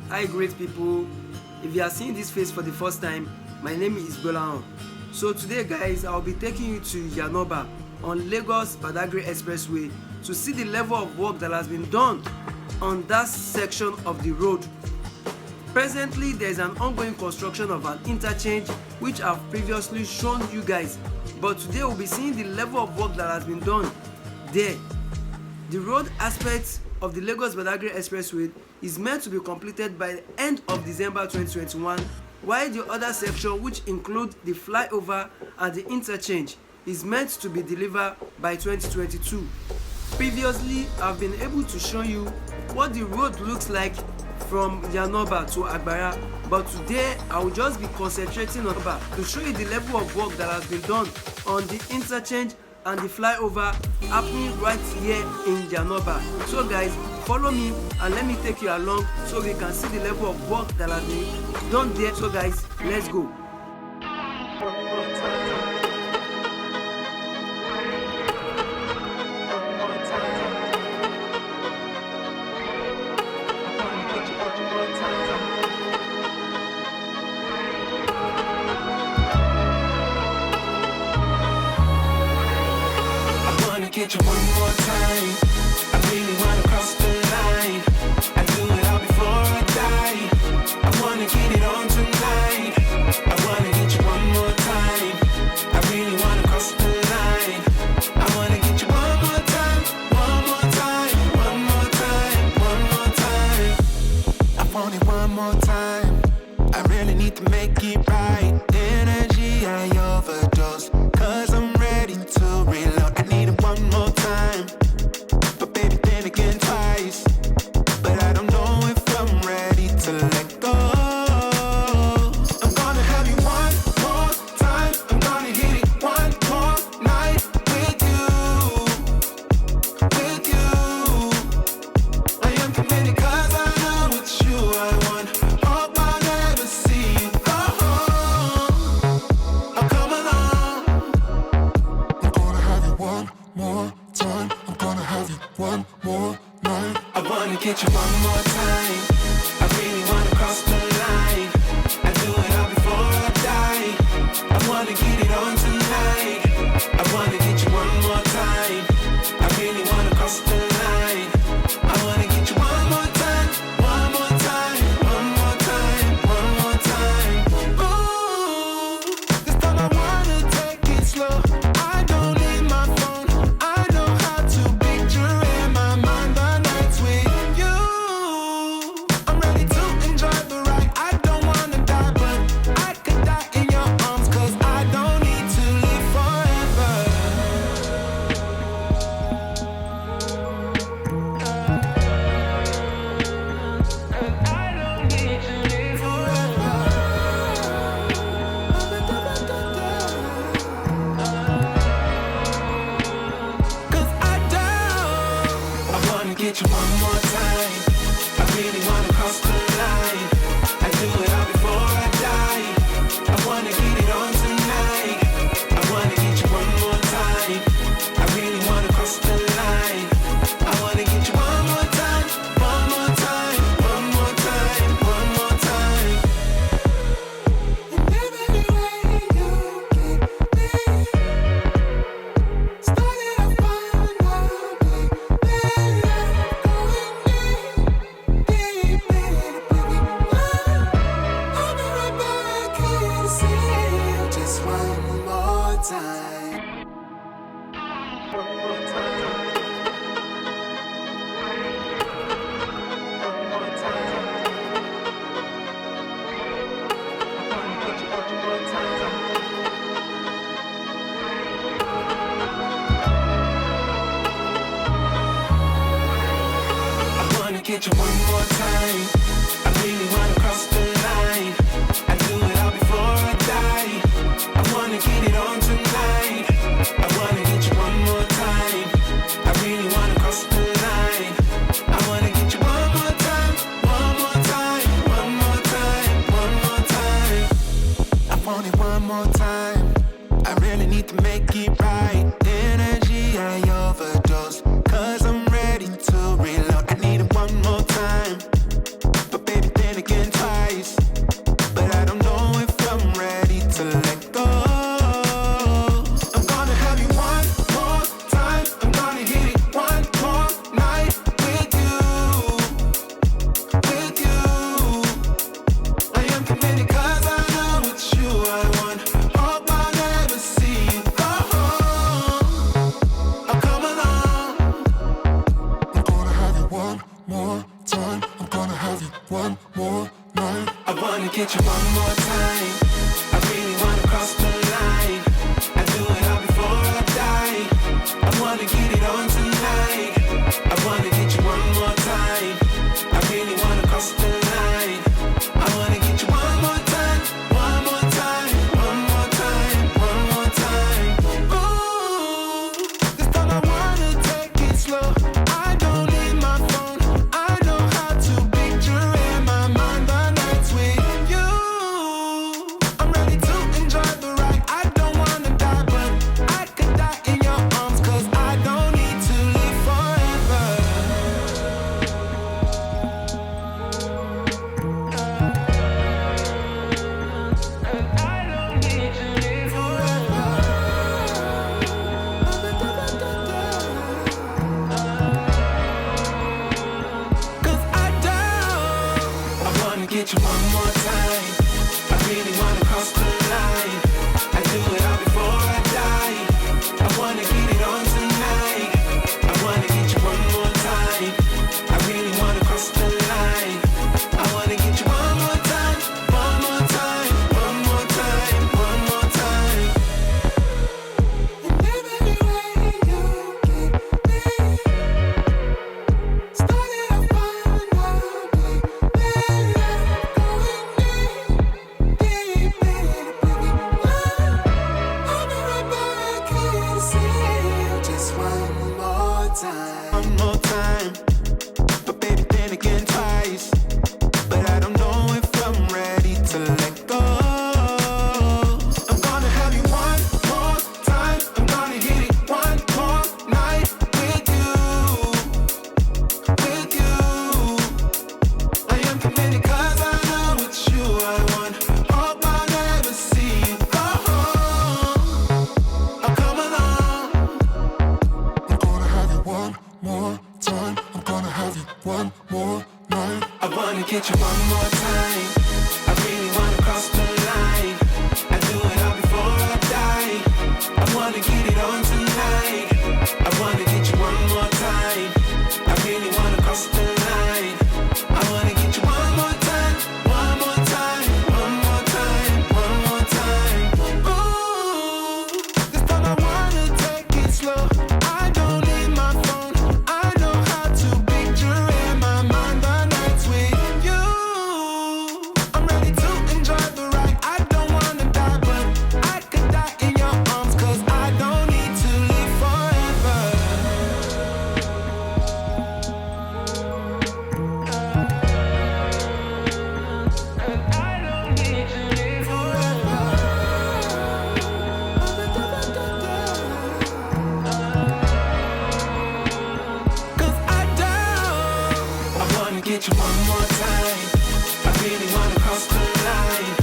Hi great people, if you are seeing this face for the first time, my name is Bolan. So today guys, I'll be taking you to Iyana-Iba on Lagos Badagry Expressway to see the level of work that has been done on that section of the road. Presently, there is an ongoing construction of an interchange which I've previously shown you guys, but today we'll be seeing the level of work that has been done there. The road aspect of the Lagos Badagry Expressway is meant to be completed by the end of December 2021, while the other section, which include the flyover and the interchange, is meant to be delivered by 2022. Previously, I've been able to show you what the road looks like from Iyana-Iba to Agbara, but today I will just be concentrating on Iba to show you the level of work that has been done on the interchange and the flyover happening right here in Iyana-Iba. So guys, follow me and let me take you along so we can see the level of work that has been done there. So guys, let's go. Get you one more time. I really wanna cross the line. I do it all before I die. I wanna get it on tonight. I wanna get you one more time. I really wanna cross the line. I wanna get you one more time, one more time, one more time, one more time. I want it one more time. I really need to make it right. Energy I overdose, 'cause I'm ready to reload. I need it one more time, but baby then again twice. But I don't know if I'm ready to let go. I'm gonna have you one more time. I'm gonna hit it one more night with you, with you. I am committed 'cause I know it's you I want. Hope I never see you go home. Oh, come along. I'm gonna have you one more time. I'm gonna have you one more night. I wanna get you one more time. I really wanna cross the line. I do it all before I die. I wanna get it on tonight. I wanna get you one more time. I really wanna cross the line. I wanna get you one more time, one more time, one more time, one more time. Ooh, this time I wanna take it slow. I don't need my phone. I know how to picture in my mind the nights with you. I'm ready to enjoy the ride. I don't wanna die, but I could die in your arms, 'cause I don't need to live forever. I don't need to live forever. Cause I don't. I wanna get you one more time. I really wanna cross the line. I do it all before I die. I wanna get it on tonight. I wanna get you one more time. I really wanna cross the line. I wanna get you one more time, one more time, one more time, one more time. And everywhere you keep me, started off fine, now then love going deep in oblivion. I'll be right back here to see you just one more time. One more time. One more time. I wanna get you one more time. I wanna get you one more time. I really wanna cross the line. I do it all before I die. I wanna get it on tonight. I wanna get you one more time. I really wanna cross the line. I wanna get you one more time, one more time, one more time, one more time. I want it one more time. I really need to make it right. Energy I overdose, 'cause I'm ready to reload. I need it one more time, but baby then again have you one more night. I wanna get you one more time. I really wanna cross the line. I do it all before I die. I wanna get it on tonight. I wanna get you one more time. I really wanna cross the line. I wanna get you one more time, one more time, one more time, one more time. Ooh, this time I wanna take it slow. I don't need my phone. I know how to picture in my mind the nights with you. I'm ready to enjoy the ride. I don't wanna die, but I could die in your arms, 'cause I don't need to live forever. I don't need to live forever. 'Cause I don't. I wanna get you one more time. I really wanna cross the line. I do it all before I die. I wanna get it on tonight. I wanna get you one more time. I really wanna cross the line. I wanna get you one more time, one more time, one more time, one more time. And every way you keep me started off fine, now then love going deep in a baby love. I'll be right back here to see you just one more time. One more time, but baby then again twice. But I don't know if I'm ready to let go. I'm gonna have you one more time. I'm gonna hit it one more night with you, with you. I am committed 'cause I know it's you I want. Hope I never see you go home. I'll come along. I'm gonna have you one more time. I'm gonna have you one more night. I wanna get you one more time. I really wanna cross the line. I do it all before I die. I wanna get it on tonight. I wanna get you one more time. I really wanna cross the line. I wanna get you one more time, one more time, one more time, one more time. Ooh, this time I wanna take it slow. I don't need my phone. I know how to picture in my mind the nights with you. I'm ready to enjoy the ride. I don't wanna die, but I could die in your arms, 'cause I don't need to live forever. I don't need to live forever. 'Cause I don't. I wanna get you one more time. I really wanna cross the line.